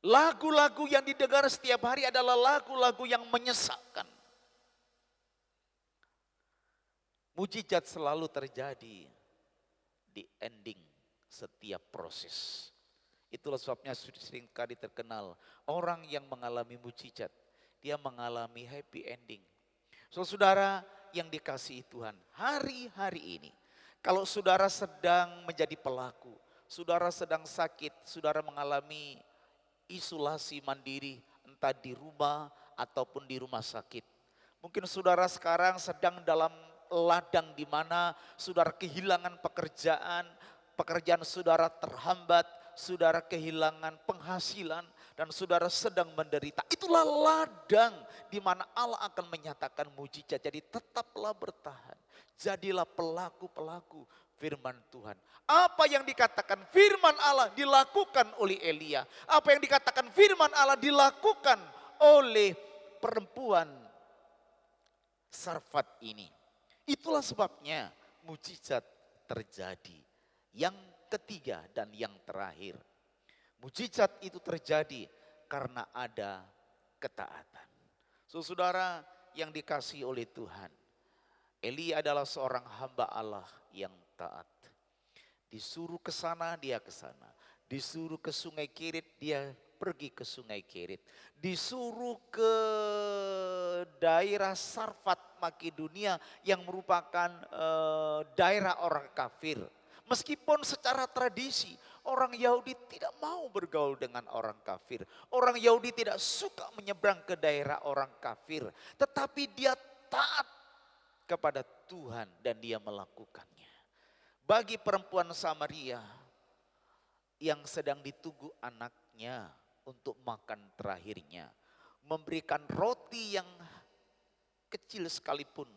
Lagu-lagu yang didengar setiap hari adalah lagu-lagu yang menyesakkan. Mujizat selalu terjadi di ending setiap proses. Itulah sebabnya seringkali terkenal orang yang mengalami mujizat, dia mengalami happy ending. Saudara yang dikasihi Tuhan, hari-hari ini kalau saudara sedang menjadi pelaku, saudara sedang sakit, saudara mengalami isolasi mandiri entah di rumah ataupun di rumah sakit. Mungkin saudara sekarang sedang dalam ladang di mana saudara kehilangan pekerjaan saudara terhambat, saudara kehilangan penghasilan dan saudara sedang menderita. Itulah ladang di mana Allah akan menyatakan mujizat. Jadi tetaplah bertahan. Jadilah pelaku-pelaku firman Tuhan. Apa yang dikatakan firman Allah dilakukan oleh Elia. Apa yang dikatakan firman Allah dilakukan oleh perempuan Sarfat ini. Itulah sebabnya mujizat terjadi. Yang ketiga dan yang terakhir. Mujizat itu terjadi karena ada ketaatan. Saudara yang dikasihi oleh Tuhan. Elia adalah seorang hamba Allah yang taat. Disuruh ke sana, dia ke sana. Disuruh ke Sungai Kerit, dia pergi ke Sungai Kerit. Disuruh ke daerah Sarfat Makedonia yang merupakan daerah orang kafir. Meskipun secara tradisi orang Yahudi tidak mau bergaul dengan orang kafir. Orang Yahudi tidak suka menyeberang ke daerah orang kafir. Tetapi dia taat kepada Tuhan dan dia melakukannya. Bagi perempuan Samaria yang sedang ditunggu anaknya untuk makan terakhirnya, memberikan roti yang kecil sekalipun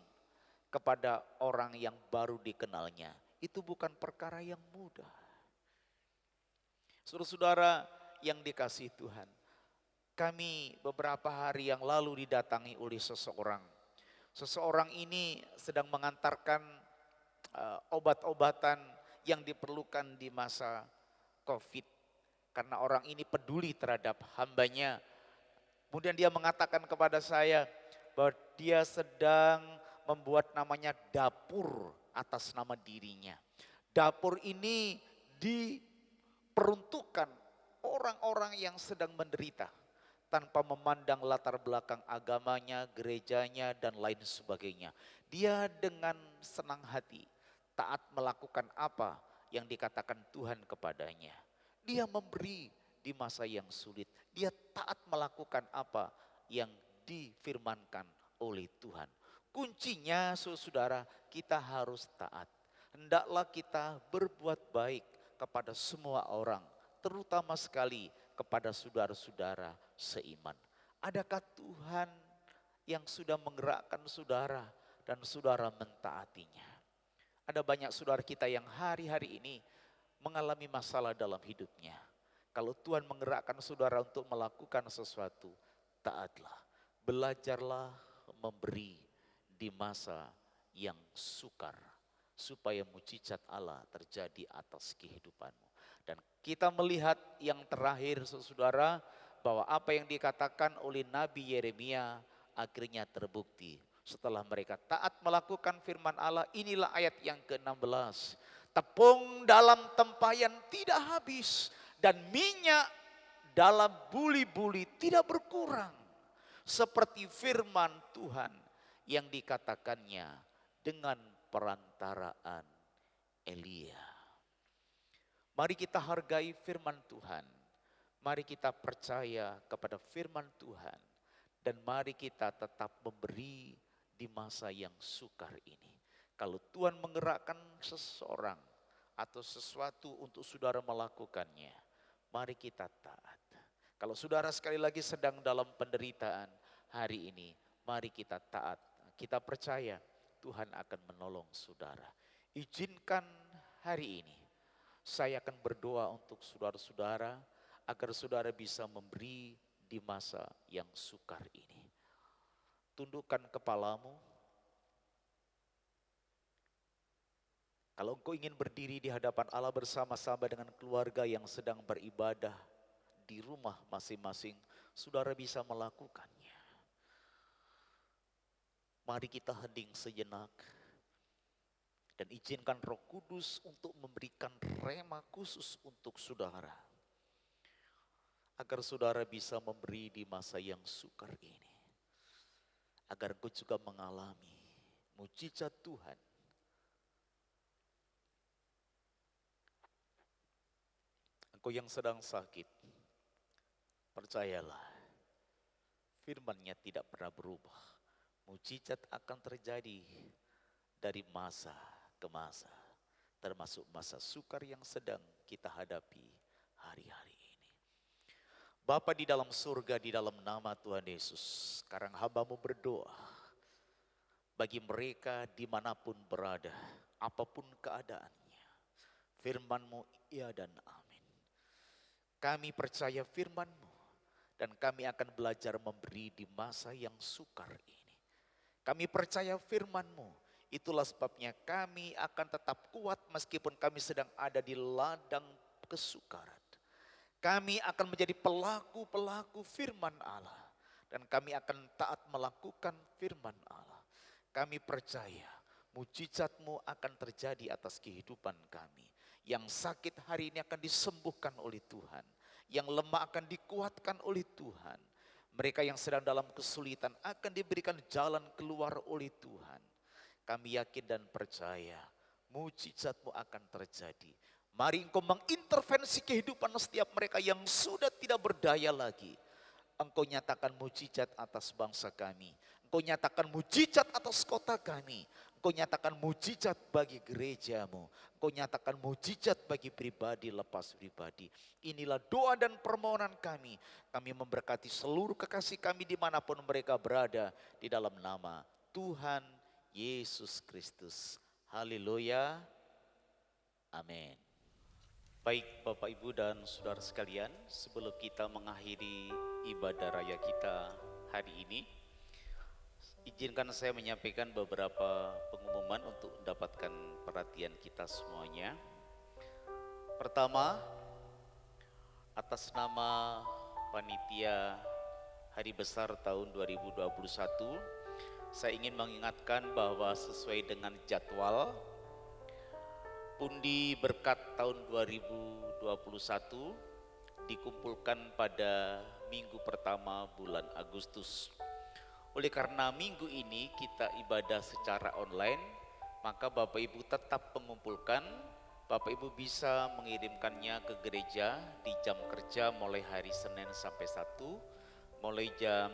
kepada orang yang baru dikenalnya, itu bukan perkara yang mudah. Saudara-saudara yang dikasihi Tuhan, kami beberapa hari yang lalu didatangi oleh seseorang. Seseorang ini sedang mengantarkan obat-obatan yang diperlukan di masa COVID. Karena orang ini peduli terhadap hambanya. Kemudian dia mengatakan kepada saya bahwa dia sedang membuat namanya dapur atas nama dirinya. Dapur ini diperuntukkan orang-orang yang sedang menderita tanpa memandang latar belakang agamanya, gerejanya, dan lain sebagainya. Dia dengan senang hati taat melakukan apa yang dikatakan Tuhan kepadanya. Dia memberi di masa yang sulit. Dia taat melakukan apa yang difirmankan oleh Tuhan. Kuncinya saudara, kita harus taat. Hendaklah kita berbuat baik kepada semua orang, terutama sekali kepada saudara-saudara seiman. Adakah Tuhan yang sudah menggerakkan saudara dan saudara mentaatinya? Ada banyak saudara kita yang hari-hari ini mengalami masalah dalam hidupnya. Kalau Tuhan menggerakkan saudara untuk melakukan sesuatu, taatlah. Belajarlah memberi di masa yang sukar, supaya mujizat Allah terjadi atas kehidupanmu. Dan kita melihat yang terakhir saudara, bahwa apa yang dikatakan oleh Nabi Yeremia akhirnya terbukti. Setelah mereka taat melakukan firman Allah, inilah ayat yang ke-16. Tepung dalam tempayan tidak habis dan minyak dalam buli-buli tidak berkurang. Seperti firman Tuhan yang dikatakannya dengan perantaraan Elia. Mari kita hargai firman Tuhan. Mari kita percaya kepada firman Tuhan. Dan mari kita tetap memberi di masa yang sukar ini. Kalau Tuhan menggerakkan seseorang atau sesuatu untuk saudara melakukannya, mari kita taat. Kalau saudara sekali lagi sedang dalam penderitaan hari ini, mari kita taat. Kita percaya Tuhan akan menolong saudara. Izinkan hari ini saya akan berdoa untuk saudara-saudara agar saudara bisa memberi di masa yang sukar ini. Tundukkan kepalamu. Kalau engkau ingin berdiri di hadapan Allah bersama-sama dengan keluarga yang sedang beribadah di rumah masing-masing, saudara bisa melakukannya. Mari kita hening sejenak dan izinkan Roh Kudus untuk memberikan rema khusus untuk saudara, agar saudara bisa memberi di masa yang sukar ini. Agar engkau juga mengalami mujizat Tuhan. Engkau yang sedang sakit, percayalah, firman-Nya tidak pernah berubah. Mujizat akan terjadi dari masa ke masa, termasuk masa sukar yang sedang kita hadapi hari-hari ini. Bapa di dalam surga, di dalam nama Tuhan Yesus, sekarang hamba-Mu berdoa bagi mereka dimanapun berada, apapun keadaannya. Firman-Mu ya dan amin. Kami percaya firman-Mu dan kami akan belajar memberi di masa yang sukar ini. Kami percaya firman-Mu, itulah sebabnya kami akan tetap kuat meskipun kami sedang ada di ladang kesukaran. Kami akan menjadi pelaku-pelaku firman Allah. Dan kami akan taat melakukan firman Allah. Kami percaya mujizat-Mu akan terjadi atas kehidupan kami. Yang sakit hari ini akan disembuhkan oleh Tuhan. Yang lemah akan dikuatkan oleh Tuhan. Mereka yang sedang dalam kesulitan akan diberikan jalan keluar oleh Tuhan. Kami yakin dan percaya mujizat-Mu akan terjadi. Mari Engkau mengintervensi kehidupan setiap mereka yang sudah tidak berdaya lagi. Engkau nyatakan mujizat atas bangsa kami. Engkau nyatakan mujizat atas kota kami. Engkau nyatakan mujizat bagi gerejamu. Engkau nyatakan mujizat bagi pribadi lepas pribadi. Inilah doa dan permohonan kami. Kami memberkati seluruh kekasih kami dimanapun mereka berada. Di dalam nama Tuhan Yesus Kristus. Haleluya. Amin. Baik Bapak Ibu dan Saudara sekalian, sebelum kita mengakhiri ibadah raya kita hari ini, izinkan saya menyampaikan beberapa pengumuman untuk mendapatkan perhatian kita semuanya. Pertama, atas nama Panitia Hari Besar tahun 2021, saya ingin mengingatkan bahwa sesuai dengan jadwal, pundi berkat tahun 2021 dikumpulkan pada minggu pertama bulan Agustus. Oleh karena minggu ini kita ibadah secara online, maka Bapak Ibu tetap mengumpulkan. Bapak Ibu bisa mengirimkannya ke gereja di jam kerja mulai hari Senin sampai Sabtu, mulai jam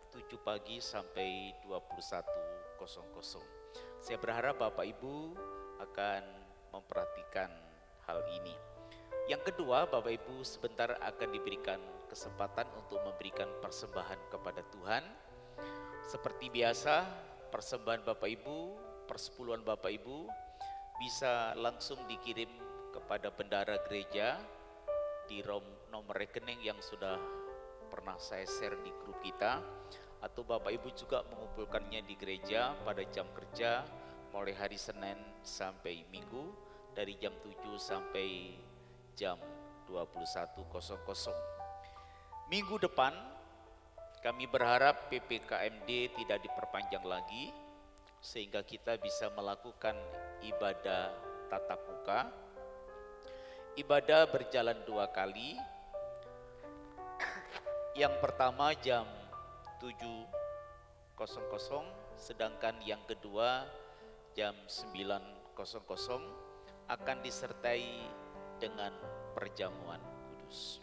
7 pagi sampai 21.00. Saya berharap Bapak Ibu akan memperhatikan hal ini. Yang kedua, Bapak Ibu sebentar akan diberikan kesempatan untuk memberikan persembahan kepada Tuhan. Seperti biasa, persembahan Bapak Ibu, persepuluhan Bapak Ibu bisa langsung dikirim kepada bendara gereja di nomor rekening yang sudah pernah saya share di grup kita, atau Bapak Ibu juga mengumpulkannya di gereja pada jam kerja mulai hari Senin sampai Minggu dari jam 7 sampai jam 21.00. Minggu depan kami berharap PPKMD tidak diperpanjang lagi sehingga kita bisa melakukan ibadah tatap muka. Ibadah berjalan 2 kali. Yang pertama jam 7.00, sedangkan yang kedua jam 9.00 akan disertai dengan perjamuan kudus.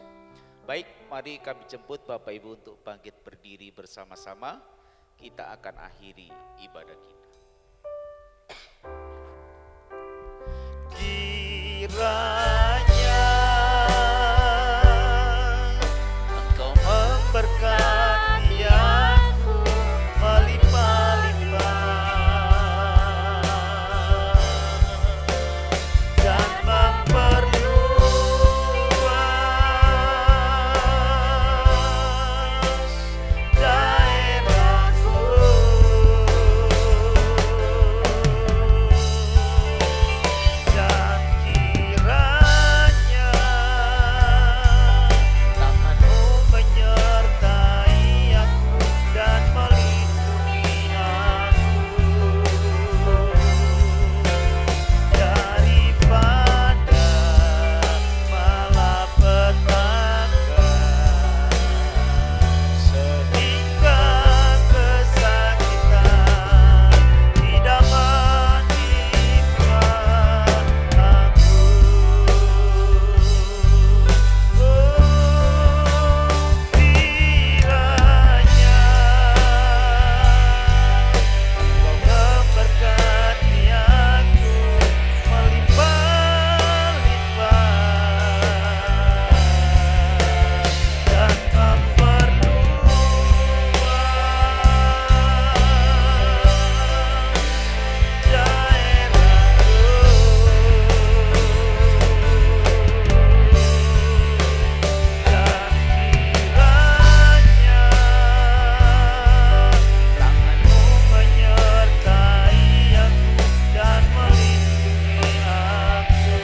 Baik, mari kami jemput Bapak Ibu untuk bangkit berdiri bersama-sama. Kita akan akhiri ibadah kita. Kiranya Engkau memberkati aku melimpah-limpah dan memperluas daerahku, dan kiranya tangan-Mu menyertai aku dan melindungi aku daripada malapetaka sehingga kesakitan tidak menimpa aku. Kiranya Engkau memberkati aku melimpah-limpah dan memperluas daerahku, dan kiranya tangan-Mu menyertai aku dan melindungi aku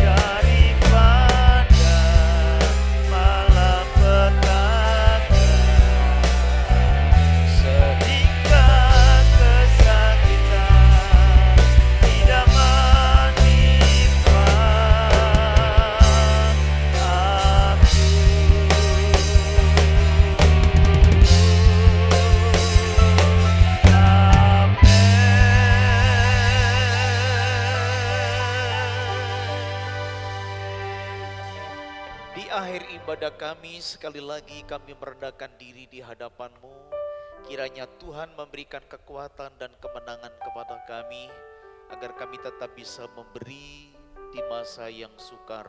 daripada malapetaka sehingga kesakitan tidak menimpa Di akhir ibadah kami, sekali lagi kami merendahkan diri di hadapan-Mu. Kiranya Tuhan memberikan kekuatan dan kemenangan kepada kami, agar kami tetap bisa memberi di masa yang sukar.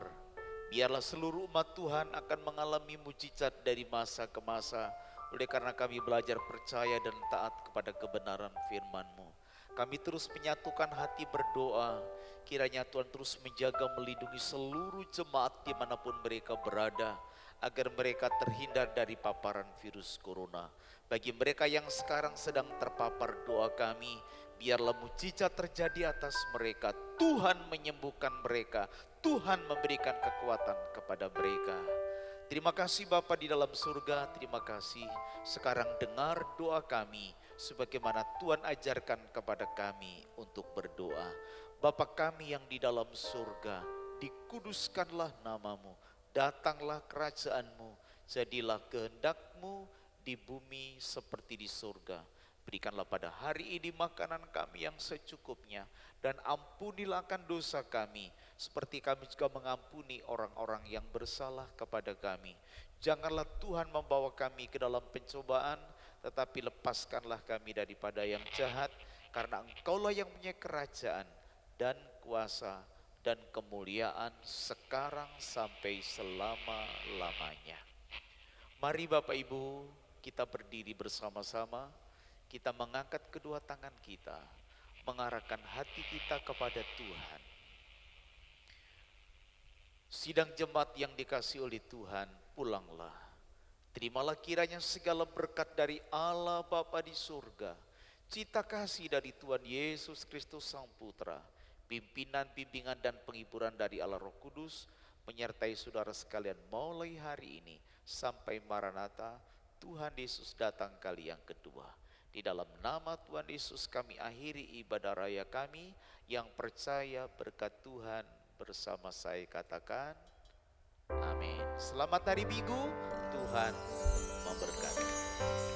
Biarlah seluruh umat Tuhan akan mengalami mujizat dari masa ke masa, oleh karena kami belajar percaya dan taat kepada kebenaran firman-Mu. Kami terus menyatukan hati berdoa, kiranya Tuhan terus menjaga melindungi seluruh jemaat dimanapun mereka berada, agar mereka terhindar dari paparan virus corona. Bagi mereka yang sekarang sedang terpapar, doa kami, biarlah mujizat terjadi atas mereka. Tuhan menyembuhkan mereka, Tuhan memberikan kekuatan kepada mereka. Terima kasih Bapa di dalam surga, terima kasih. Sekarang dengar doa kami, sebagaimana Tuhan ajarkan kepada kami untuk berdoa. Bapa kami yang di dalam surga, dikuduskanlah namamu, datanglah kerajaan-Mu, jadilah kehendak-Mu di bumi seperti di surga. Berikanlah pada hari ini makanan kami yang secukupnya, dan ampunilah akan dosa kami, seperti kami juga mengampuni orang-orang yang bersalah kepada kami. Janganlah Tuhan membawa kami ke dalam pencobaan, tetapi lepaskanlah kami daripada yang jahat, karena Engkaulah yang punya kerajaan dan kuasa dan kemuliaan sekarang sampai selama-lamanya. Mari Bapak Ibu, kita berdiri bersama-sama, kita mengangkat kedua tangan kita, mengarahkan hati kita kepada Tuhan. Sidang jemaat yang dikasihi oleh Tuhan, pulanglah. Terimalah kiranya segala berkat dari Allah Bapa di surga, cita kasih dari Tuhan Yesus Kristus Sang Putra, pimpinan, bimbingan dan penghiburan dari Allah Roh Kudus, menyertai saudara sekalian mulai hari ini sampai Maranatha, Tuhan Yesus datang kali yang kedua. Di dalam nama Tuhan Yesus kami akhiri ibadah raya kami. Yang percaya berkat Tuhan bersama saya katakan amin. Selamat hari Minggu, Tuhan memberkati.